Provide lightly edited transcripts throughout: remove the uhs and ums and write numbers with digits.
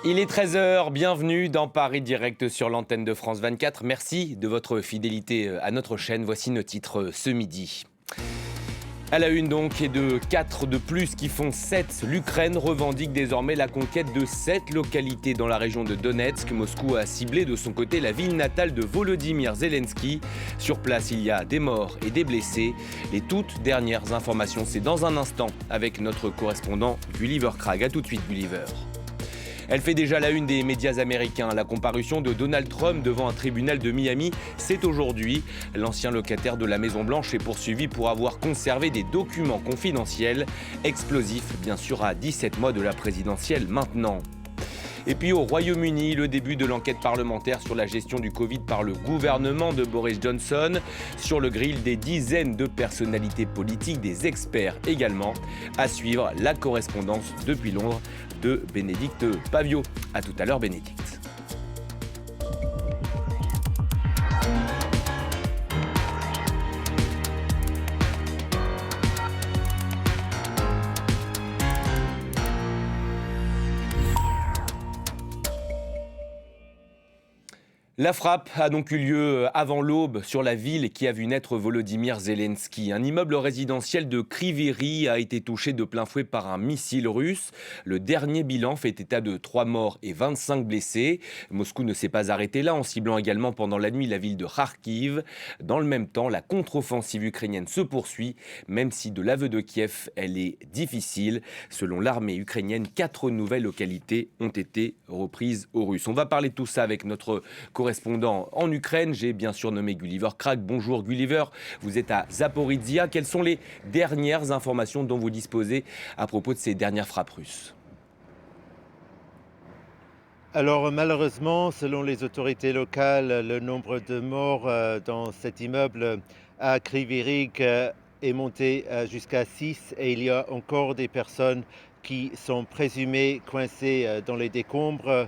Il est 13 heures, bienvenue dans Paris Direct sur l'antenne de France 24. Merci de votre fidélité à notre chaîne. Voici nos titres ce midi. À la une donc, et de 4 de plus qui font 7, l'Ukraine revendique désormais la conquête de 7 localités dans la région de Donetsk. Moscou a ciblé de son côté la ville natale de Volodymyr Zelensky. Sur place, il y a des morts et des blessés. Les toutes dernières informations, c'est dans un instant avec notre correspondant Gulliver Krag. A tout de suite, Gulliver. Elle fait déjà la une des médias américains. La comparution de Donald Trump devant un tribunal de Miami, c'est aujourd'hui. L'ancien locataire de la Maison-Blanche est poursuivi pour avoir conservé des documents confidentiels, explosifs bien sûr à 17 mois de la présidentielle maintenant. Et puis au Royaume-Uni, le début de l'enquête parlementaire sur la gestion du Covid par le gouvernement de Boris Johnson. Sur le grill, des dizaines de personnalités politiques, des experts également. À suivre, la correspondance depuis Londres de Bénédicte Pavio. A tout à l'heure, Bénédicte. La frappe a donc eu lieu avant l'aube sur la ville qui a vu naître Volodymyr Zelensky. Un immeuble résidentiel de Kryvyi Rih a été touché de plein fouet par un missile russe. Le dernier bilan fait état de 3 morts et 25 blessés. Moscou ne s'est pas arrêté là en ciblant également pendant la nuit la ville de Kharkiv. Dans le même temps, la contre-offensive ukrainienne se poursuit, même si de l'aveu de Kiev, elle est difficile. Selon l'armée ukrainienne, 4 nouvelles localités ont été reprises aux Russes. On va parler de tout ça avec notre correspondant en Ukraine. J'ai bien sûr nommé Gulliver Krag. Bonjour Gulliver, vous êtes à Zaporizhia. Quelles sont les dernières informations dont vous disposez à propos de ces dernières frappes russes ? Alors malheureusement, selon les autorités locales, le nombre de morts dans cet immeuble à Kryvyi Rih est monté jusqu'à 6 et il y a encore des personnes qui sont présumées coincées dans les décombres.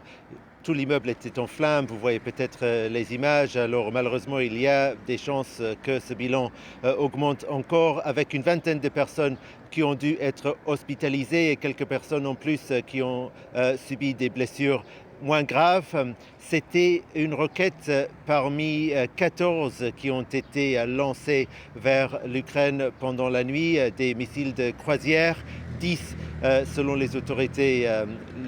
Tout l'immeuble était en flammes, vous voyez peut-être les images. Alors malheureusement, il y a des chances que ce bilan augmente encore, avec une vingtaine de personnes qui ont dû être hospitalisées et quelques personnes en plus qui ont subi des blessures moins graves. C'était une roquette parmi 14 qui ont été lancées vers l'Ukraine pendant la nuit, des missiles de croisière. 10, selon les autorités,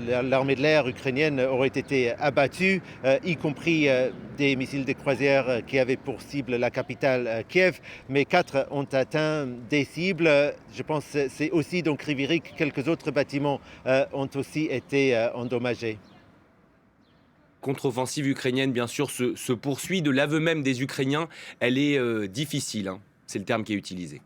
l'armée de l'air ukrainienne aurait été abattue, y compris des missiles de croisière qui avaient pour cible la capitale Kiev, mais 4 ont atteint des cibles. Je pense que c'est aussi dans Kryvyi Rih que quelques autres bâtiments ont aussi été endommagés. Contre-offensive ukrainienne, bien sûr, se poursuit. De l'aveu même des Ukrainiens, elle est difficile. C'est le terme qui est utilisé.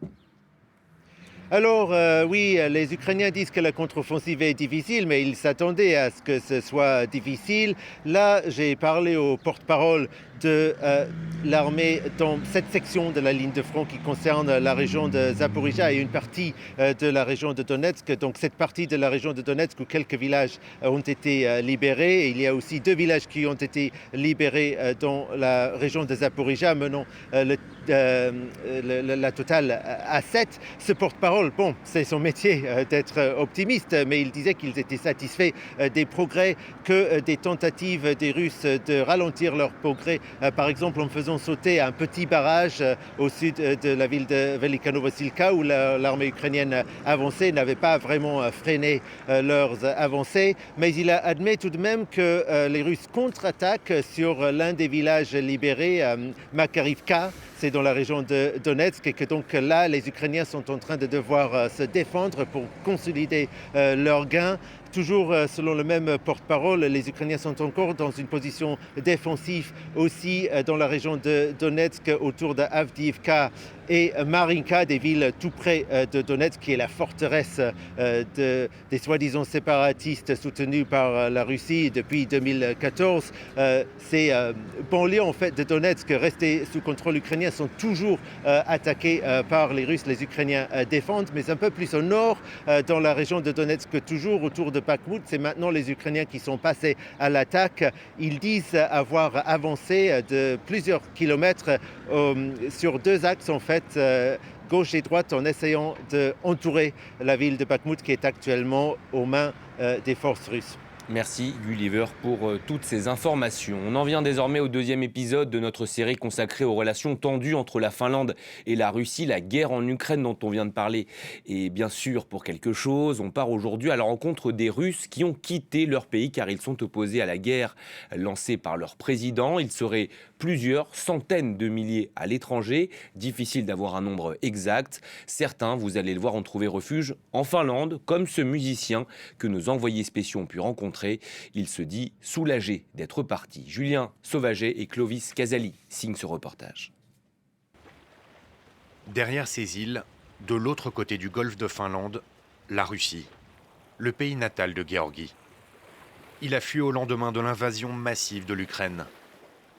Alors oui, les Ukrainiens disent que la contre-offensive est difficile, mais ils s'attendaient à ce que ce soit difficile. Là, j'ai parlé au porte-parole de l'armée dans cette section de la ligne de front qui concerne la région de Zaporizhia et une partie de la région de Donetsk. Donc cette partie de la région de Donetsk où quelques villages ont été libérés. Et il y a aussi 2 villages qui ont été libérés dans la région de Zaporizhia, menant la totale à 7. Ce porte-parole, bon, c'est son métier d'être optimiste, mais il disait qu'ils étaient satisfaits des progrès, que des tentatives des Russes de ralentir leur progrès, par exemple en faisant sauter un petit barrage au sud de la ville de Velika Novosilka où l'armée ukrainienne avancée n'avait pas vraiment freiné leurs avancées. Mais il admet tout de même que les Russes contre-attaquent sur l'un des villages libérés, Makarivka. C'est dans la région de Donetsk et que donc là, les Ukrainiens sont en train de devoir se défendre pour consolider leurs gains. Toujours selon le même porte-parole, les Ukrainiens sont encore dans une position défensive aussi dans la région de Donetsk autour de Avdiivka et Marinka, des villes tout près de Donetsk, qui est la forteresse des soi-disant séparatistes soutenus par la Russie depuis 2014. Ces banlieues en fait, de Donetsk restées sous contrôle ukrainien sont toujours attaquées par les Russes. Les Ukrainiens défendent, mais un peu plus au nord, dans la région de Donetsk, toujours autour de Bakhmout. C'est maintenant les Ukrainiens qui sont passés à l'attaque. Ils disent avoir avancé de plusieurs kilomètres sur 2 axes en fait, gauche et droite, en essayant d'entourer la ville de Bakhmout qui est actuellement aux mains des forces russes. Merci Gulliver pour toutes ces informations. On en vient désormais au deuxième épisode de notre série consacrée aux relations tendues entre la Finlande et la Russie, la guerre en Ukraine dont on vient de parler. Et bien sûr, pour quelque chose, on part aujourd'hui à la rencontre des Russes qui ont quitté leur pays car ils sont opposés à la guerre lancée par leur président. Ils seraient plusieurs centaines de milliers à l'étranger. Difficile d'avoir un nombre exact. Certains, vous allez le voir, ont trouvé refuge en Finlande, comme ce musicien que nos envoyés spéciaux ont pu rencontrer. Il se dit soulagé d'être parti. Julien Sauvaget et Clovis Casali signent ce reportage. Derrière ces îles, de l'autre côté du golfe de Finlande, la Russie, le pays natal de Gueorgui. Il a fui au lendemain de l'invasion massive de l'Ukraine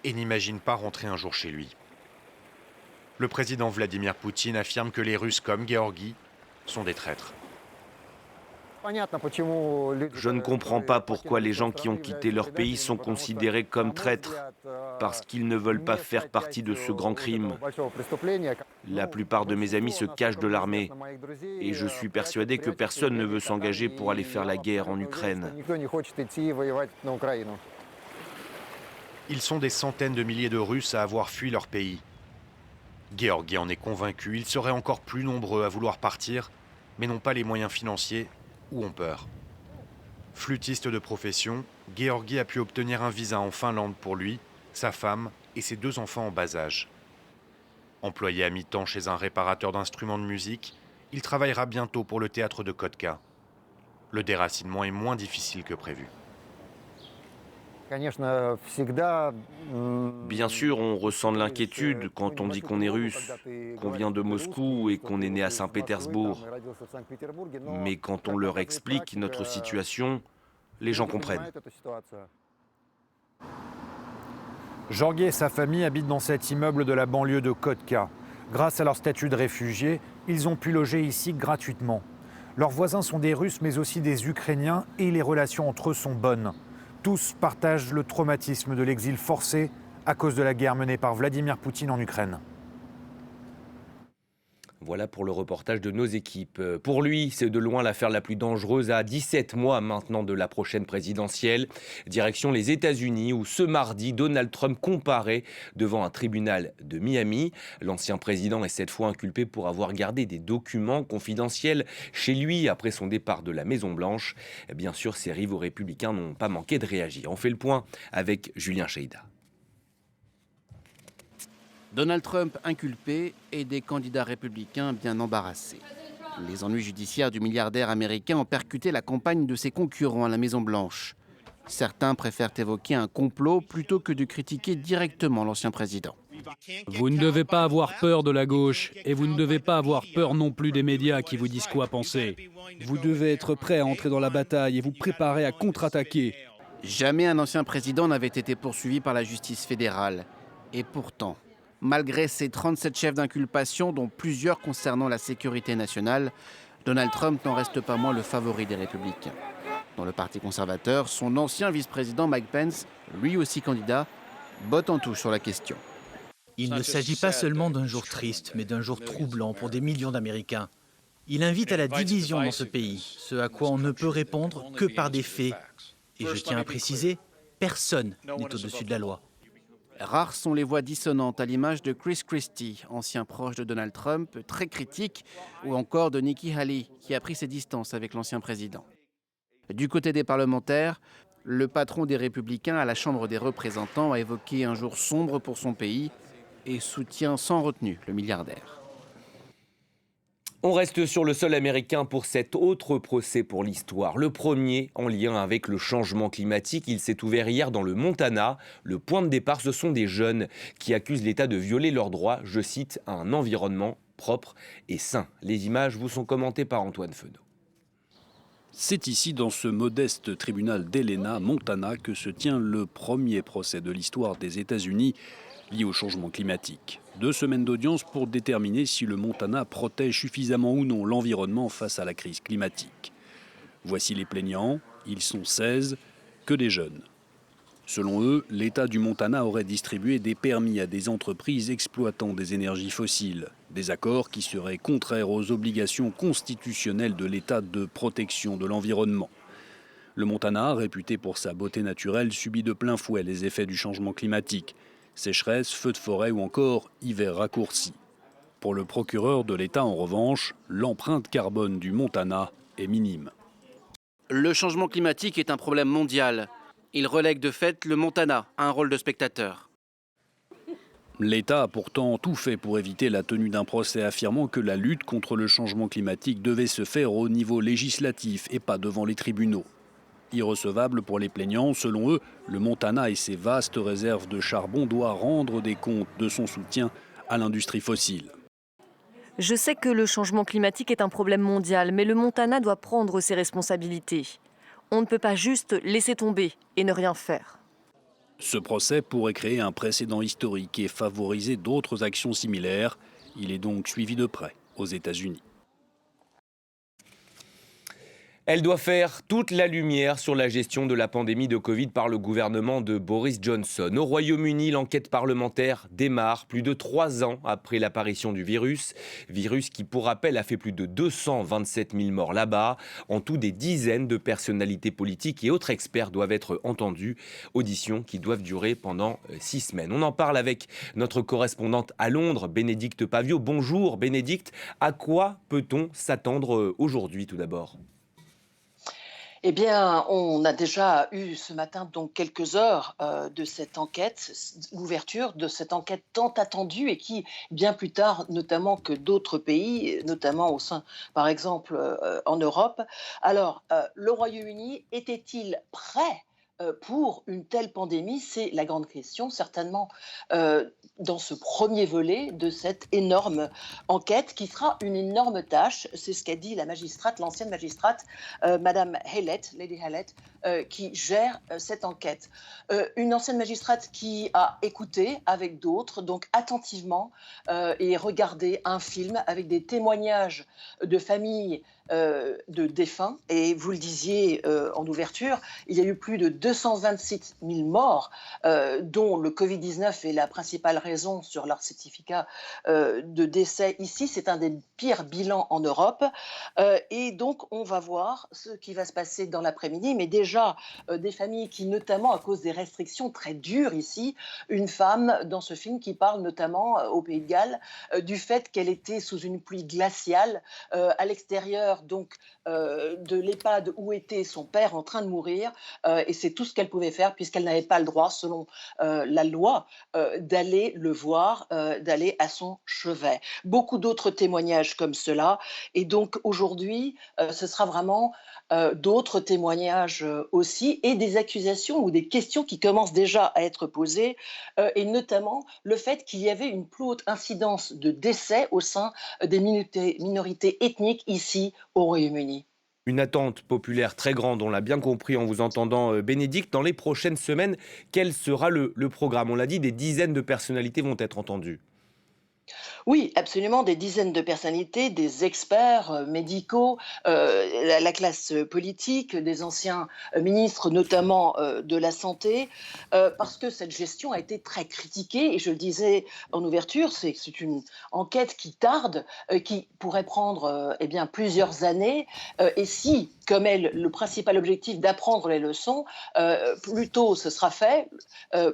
et n'imagine pas rentrer un jour chez lui. Le président Vladimir Poutine affirme que les Russes comme Gueorgui sont des traîtres. Je ne comprends pas pourquoi les gens qui ont quitté leur pays sont considérés comme traîtres, parce qu'ils ne veulent pas faire partie de ce grand crime. La plupart de mes amis se cachent de l'armée, et je suis persuadé que personne ne veut s'engager pour aller faire la guerre en Ukraine. Ils sont des centaines de milliers de Russes à avoir fui leur pays. Gueorgui en est convaincu, ils seraient encore plus nombreux à vouloir partir, mais n'ont pas les moyens financiers ou ont peur. Flûtiste de profession, Gueorgui a pu obtenir un visa en Finlande pour lui, sa femme et ses 2 enfants en bas âge. Employé à mi-temps chez un réparateur d'instruments de musique, il travaillera bientôt pour le théâtre de Kotka. Le déracinement est moins difficile que prévu. Bien sûr, on ressent de l'inquiétude quand on dit qu'on est russe, qu'on vient de Moscou et qu'on est né à Saint-Pétersbourg. Mais quand on leur explique notre situation, les gens comprennent. Georgi et sa famille habitent dans cet immeuble de la banlieue de Kotka. Grâce à leur statut de réfugiés, ils ont pu loger ici gratuitement. Leurs voisins sont des Russes mais aussi des Ukrainiens et les relations entre eux sont bonnes. Tous partagent le traumatisme de l'exil forcé à cause de la guerre menée par Vladimir Poutine en Ukraine. Voilà pour le reportage de nos équipes. Pour lui, c'est de loin l'affaire la plus dangereuse à 17 mois maintenant de la prochaine présidentielle. Direction les États-Unis où ce mardi, Donald Trump comparaît devant un tribunal de Miami. L'ancien président est cette fois inculpé pour avoir gardé des documents confidentiels chez lui après son départ de la Maison-Blanche. Bien sûr, ses rivaux républicains n'ont pas manqué de réagir. On fait le point avec Julien Cheida. Donald Trump inculpé et des candidats républicains bien embarrassés. Les ennuis judiciaires du milliardaire américain ont percuté la campagne de ses concurrents à la Maison-Blanche. Certains préfèrent évoquer un complot plutôt que de critiquer directement l'ancien président. Vous ne devez pas avoir peur de la gauche et vous ne devez pas avoir peur non plus des médias qui vous disent quoi penser. Vous devez être prêt à entrer dans la bataille et vous préparer à contre-attaquer. Jamais un ancien président n'avait été poursuivi par la justice fédérale. Et pourtant, malgré ses 37 chefs d'inculpation, dont plusieurs concernant la sécurité nationale, Donald Trump n'en reste pas moins le favori des républicains. Dans le Parti conservateur, son ancien vice-président Mike Pence, lui aussi candidat, botte en touche sur la question. Il ne s'agit pas seulement d'un jour triste, mais d'un jour troublant pour des millions d'Américains. Il invite à la division dans ce pays, ce à quoi on ne peut répondre que par des faits. Et je tiens à préciser, personne n'est au-dessus de la loi. Rares sont les voix dissonantes à l'image de Chris Christie, ancien proche de Donald Trump, très critique, ou encore de Nikki Haley, qui a pris ses distances avec l'ancien président. Du côté des parlementaires, le patron des Républicains à la Chambre des représentants a évoqué un jour sombre pour son pays et soutient sans retenue le milliardaire. On reste sur le sol américain pour cet autre procès pour l'histoire. Le premier en lien avec le changement climatique. Il s'est ouvert hier dans le Montana. Le point de départ, ce sont des jeunes qui accusent l'État de violer leurs droits, je cite, à un environnement propre et sain. Les images vous sont commentées par Antoine Fenot. C'est ici, dans ce modeste tribunal d'Helena, Montana, que se tient le premier procès de l'histoire des États-Unis lié au changement climatique. 2 semaines d'audience pour déterminer si le Montana protège suffisamment ou non l'environnement face à la crise climatique. Voici les plaignants, ils sont 16, que des jeunes. Selon eux, l'État du Montana aurait distribué des permis à des entreprises exploitant des énergies fossiles, des accords qui seraient contraires aux obligations constitutionnelles de l'État de protection de l'environnement. Le Montana, réputé pour sa beauté naturelle, subit de plein fouet les effets du changement climatique. Sécheresse, feux de forêt ou encore hiver raccourci. Pour le procureur de l'État, en revanche, l'empreinte carbone du Montana est minime. Le changement climatique est un problème mondial. Il relègue de fait le Montana à un rôle de spectateur. L'État a pourtant tout fait pour éviter la tenue d'un procès, affirmant que la lutte contre le changement climatique devait se faire au niveau législatif et pas devant les tribunaux. Irrecevable pour les plaignants, selon eux, le Montana et ses vastes réserves de charbon doit rendre des comptes de son soutien à l'industrie fossile. Je sais que le changement climatique est un problème mondial, mais le Montana doit prendre ses responsabilités. On ne peut pas juste laisser tomber et ne rien faire. Ce procès pourrait créer un précédent historique et favoriser d'autres actions similaires. Il est donc suivi de près aux États-Unis. Elle doit faire toute la lumière sur la gestion de la pandémie de Covid par le gouvernement de Boris Johnson. Au Royaume-Uni, l'enquête parlementaire démarre plus de 3 ans après l'apparition du virus. Virus qui, pour rappel, a fait plus de 227 000 morts là-bas. En tout, des dizaines de personnalités politiques et autres experts doivent être entendus. Auditions qui doivent durer pendant 6 semaines. On en parle avec notre correspondante à Londres, Bénédicte Pavio. Bonjour Bénédicte, à quoi peut-on s'attendre aujourd'hui tout d'abord ? Eh bien, on a déjà eu ce matin donc quelques heures de cette enquête, l'ouverture de cette enquête tant attendue et qui, bien plus tard, notamment que d'autres pays, notamment au sein, par exemple, en Europe. Alors, le Royaume-Uni était-il prêt pour une telle pandémie? C'est la grande question, certainement, dans ce premier volet de cette énorme enquête qui sera une énorme tâche. C'est ce qu'a dit la magistrate, l'ancienne magistrate, Madame Hallett, Lady Hallett, qui gère cette enquête. Une ancienne magistrate qui a écouté avec d'autres, donc attentivement, et regardé un film avec des témoignages de familles de défunts. Et vous le disiez en ouverture, il y a eu plus de 226 000 morts, dont le Covid-19 est la principale raison sur leur certificat de décès ici. C'est un des pires bilans en Europe. Et donc, on va voir ce qui va se passer dans l'après-midi. Mais déjà, des familles qui, notamment à cause des restrictions très dures ici, une femme dans ce film qui parle notamment au Pays de Galles du fait qu'elle était sous une pluie glaciale à l'extérieur donc de l'EHPAD où était son père en train de mourir, et c'est tout ce qu'elle pouvait faire puisqu'elle n'avait pas le droit, selon la loi, d'aller le voir, d'aller à son chevet. Beaucoup d'autres témoignages comme cela, et donc aujourd'hui, ce sera vraiment d'autres témoignages aussi, et des accusations ou des questions qui commencent déjà à être posées, et notamment le fait qu'il y avait une plus haute incidence de décès au sein des minorités ethniques ici au Royaume-Uni. Une attente populaire très grande, on l'a bien compris en vous entendant Bénédicte. Dans les prochaines semaines, quel sera le programme ? On l'a dit, des dizaines de personnalités vont être entendues. Oui, absolument, des dizaines de personnalités, des experts médicaux, la classe politique, des anciens ministres, notamment de la santé, parce que cette gestion a été très critiquée, et je le disais en ouverture, c'est une enquête qui tarde, qui pourrait prendre plusieurs années, et si, comme elle, le principal objectif d'apprendre les leçons, plus tôt ce sera fait,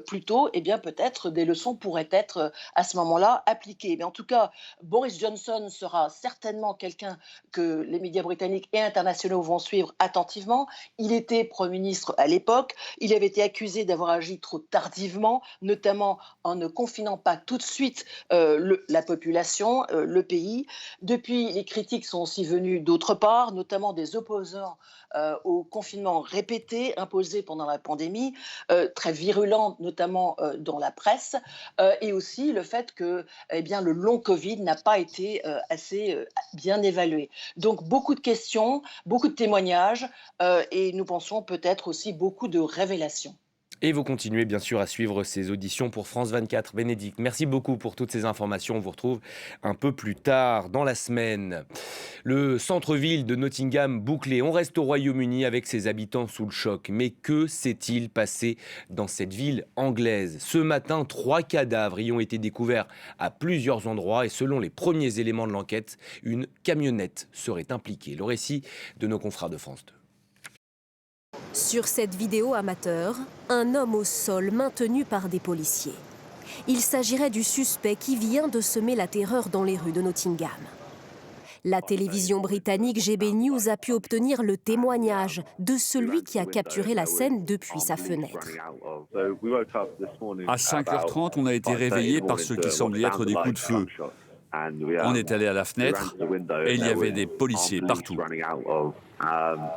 plus tôt, peut-être des leçons pourraient être à ce moment-là appliquées. Mais en tout cas, Boris Johnson sera certainement quelqu'un que les médias britanniques et internationaux vont suivre attentivement. Il était Premier ministre à l'époque. Il avait été accusé d'avoir agi trop tardivement, notamment en ne confinant pas tout de suite la population, le pays. Depuis, les critiques sont aussi venues d'autre part, notamment des opposants au confinement répété imposé pendant la pandémie, très virulent notamment dans la presse, et aussi le fait que le long Covid n'a pas été assez bien évalué. Donc beaucoup de questions, beaucoup de témoignages, et nous pensons peut-être aussi beaucoup de révélations. Et vous continuez bien sûr à suivre ces auditions pour France 24. Bénédicte, merci beaucoup pour toutes ces informations. On vous retrouve un peu plus tard dans la semaine. Le centre-ville de Nottingham bouclé. On reste au Royaume-Uni avec ses habitants sous le choc. Mais que s'est-il passé dans cette ville anglaise ? Ce matin, 3 cadavres y ont été découverts à plusieurs endroits. Et selon les premiers éléments de l'enquête, une camionnette serait impliquée. Le récit de nos confrères de France 2. Sur cette vidéo amateur, un homme au sol maintenu par des policiers. Il s'agirait du suspect qui vient de semer la terreur dans les rues de Nottingham. La télévision britannique GB News a pu obtenir le témoignage de celui qui a capturé la scène depuis sa fenêtre. À 5h30, on a été réveillés par ce qui semblait être des coups de feu. On est allé à la fenêtre et il y avait des policiers partout.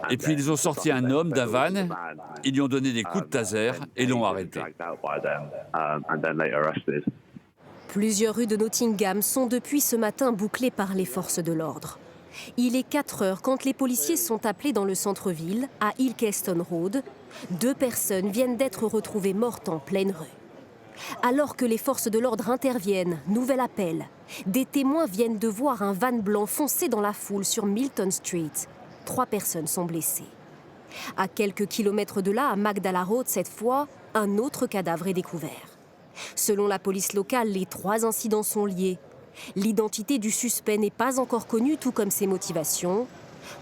Et puis ils ont sorti un homme d'un van, ils lui ont donné des coups de taser et l'ont arrêté. Plusieurs rues de Nottingham sont depuis ce matin bouclées par les forces de l'ordre. Il est 4 heures quand les policiers sont appelés dans le centre-ville, à Ilkeston Road. 2 personnes viennent d'être retrouvées mortes en pleine rue. Alors que les forces de l'ordre interviennent, nouvel appel. Des témoins viennent de voir un van blanc foncer dans la foule sur Milton Street. 3 personnes sont blessées. À quelques kilomètres de là, à Magdala Road, cette fois, un autre cadavre est découvert. Selon la police locale, les 3 incidents sont liés. L'identité du suspect n'est pas encore connue, tout comme ses motivations.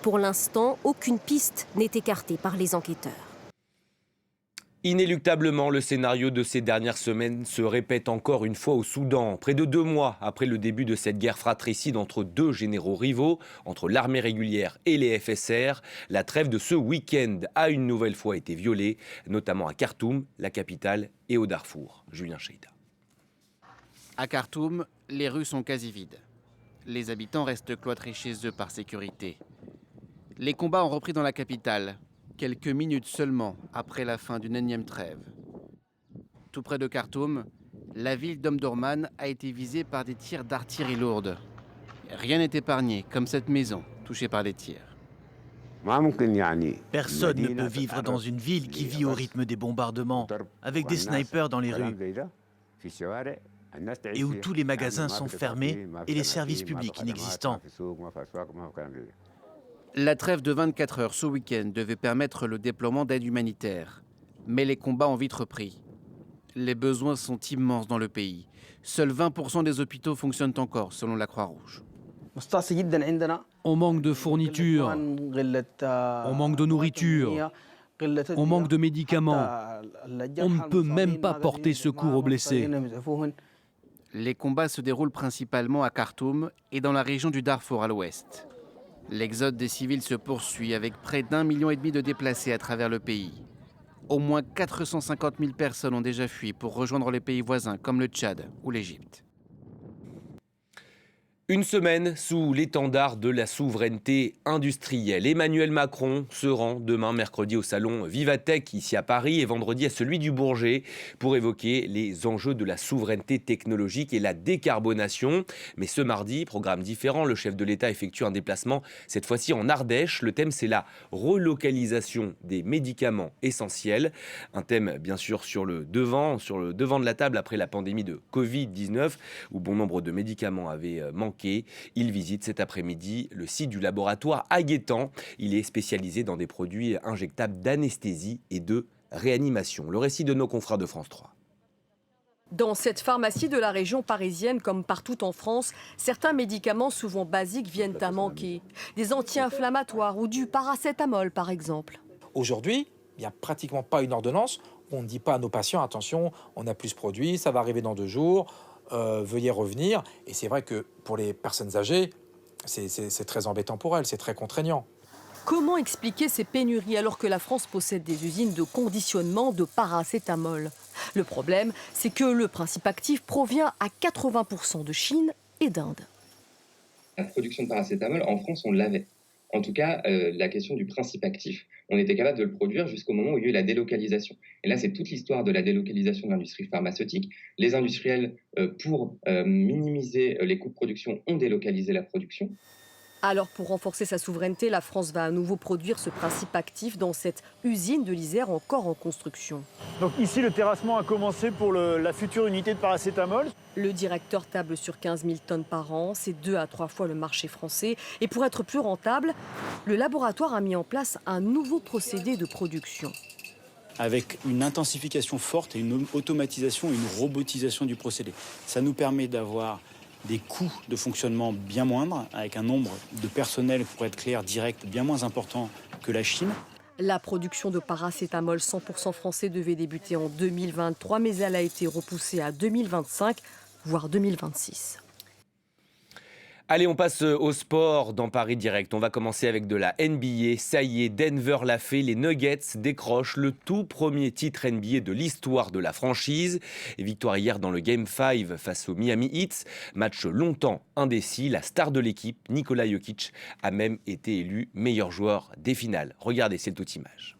Pour l'instant, aucune piste n'est écartée par les enquêteurs. Inéluctablement, le scénario de ces dernières semaines se répète encore une fois au Soudan. Près de 2 mois après le début de cette guerre fratricide entre 2 généraux rivaux, entre l'armée régulière et les FSR, la trêve de ce week-end a une nouvelle fois été violée, notamment à Khartoum, la capitale, et au Darfour. Julien Cheida. À Khartoum, les rues sont quasi vides. Les habitants restent cloîtrés chez eux par sécurité. Les combats ont repris dans la capitale, quelques minutes seulement après la fin d'une énième trêve. Tout près de Khartoum, la ville d'Omdurman a été visée par des tirs d'artillerie lourde. Rien n'est épargné, comme cette maison touchée par les tirs. Personne ne peut vivre dans une ville qui vit au rythme des bombardements, avec des snipers dans les rues, et où tous les magasins sont fermés et les services publics inexistants. La trêve de 24 heures ce week-end devait permettre le déploiement d'aide humanitaire. Mais les combats ont vite repris. Les besoins sont immenses dans le pays. Seuls 20% des hôpitaux fonctionnent encore, selon la Croix-Rouge. On manque de fournitures, on manque de nourriture, on manque de médicaments. On ne peut même pas porter secours aux blessés. Les combats se déroulent principalement à Khartoum et dans la région du Darfour à l'ouest. L'exode des civils se poursuit avec près d'1,5 million de déplacés à travers le pays. Au moins 450 000 personnes ont déjà fui pour rejoindre les pays voisins comme le Tchad ou l'Égypte. Une semaine sous l'étendard de la souveraineté industrielle. Emmanuel Macron se rend demain mercredi au salon Vivatech ici à Paris et vendredi à celui du Bourget pour évoquer les enjeux de la souveraineté technologique et la décarbonation. Mais ce mardi, programme différent, le chef de l'État effectue un déplacement cette fois-ci en Ardèche. Le thème, c'est la relocalisation des médicaments essentiels. Un thème bien sûr sur le devant de la table après la pandémie de Covid-19 où bon nombre de médicaments avaient manqué. Il visite cet après-midi le site du laboratoire Aguettant. Il est spécialisé dans des produits injectables d'anesthésie et de réanimation. Le récit de nos confrères de France 3. Dans cette pharmacie de la région parisienne, comme partout en France, certains médicaments souvent basiques viennent à manquer. Des anti-inflammatoires ou du paracétamol, par exemple. Aujourd'hui, il n'y a pratiquement pas une ordonnance. On ne dit pas à nos patients, attention, on a plus produit, ça va arriver dans 2 jours. Veuillez revenir. Et c'est vrai que pour les personnes âgées, c'est très embêtant pour elles, c'est très contraignant. Comment expliquer ces pénuries alors que la France possède des usines de conditionnement de paracétamol? Le problème, c'est que le principe actif provient à 80% de Chine et d'Inde. La production de paracétamol, en France, on l'avait. En tout cas, la question du principe actif, on était capable de le produire jusqu'au moment où il y a eu la délocalisation. Et là, c'est toute l'histoire de la délocalisation de l'industrie pharmaceutique. Les industriels, pour minimiser les coûts de production, ont délocalisé la production. Alors, pour renforcer sa souveraineté, la France va à nouveau produire ce principe actif dans cette usine de l'Isère encore en construction. Donc ici, le terrassement a commencé pour la future unité de paracétamol. Le directeur table sur 15 000 tonnes par an, c'est 2 à 3 fois le marché français. Et pour être plus rentable, le laboratoire a mis en place un nouveau procédé de production. Avec une intensification forte et une automatisation et une robotisation du procédé. Ça nous permet d'avoir des coûts de fonctionnement bien moindres, avec un nombre de personnel, pour être clair, direct, bien moins important que la Chine. La production de paracétamol 100% français devait débuter en 2023, mais elle a été repoussée à 2025, voire 2026. Allez, on passe au sport dans Paris Direct. On va commencer avec de la NBA. Ça y est, Denver l'a fait. Les Nuggets décrochent le tout premier titre NBA de l'histoire de la franchise. Et victoire hier dans le Game 5 face aux Miami Heat. Match longtemps indécis. La star de l'équipe, Nikola Jokic, a même été élu meilleur joueur des finales. Regardez, c'est le tout image.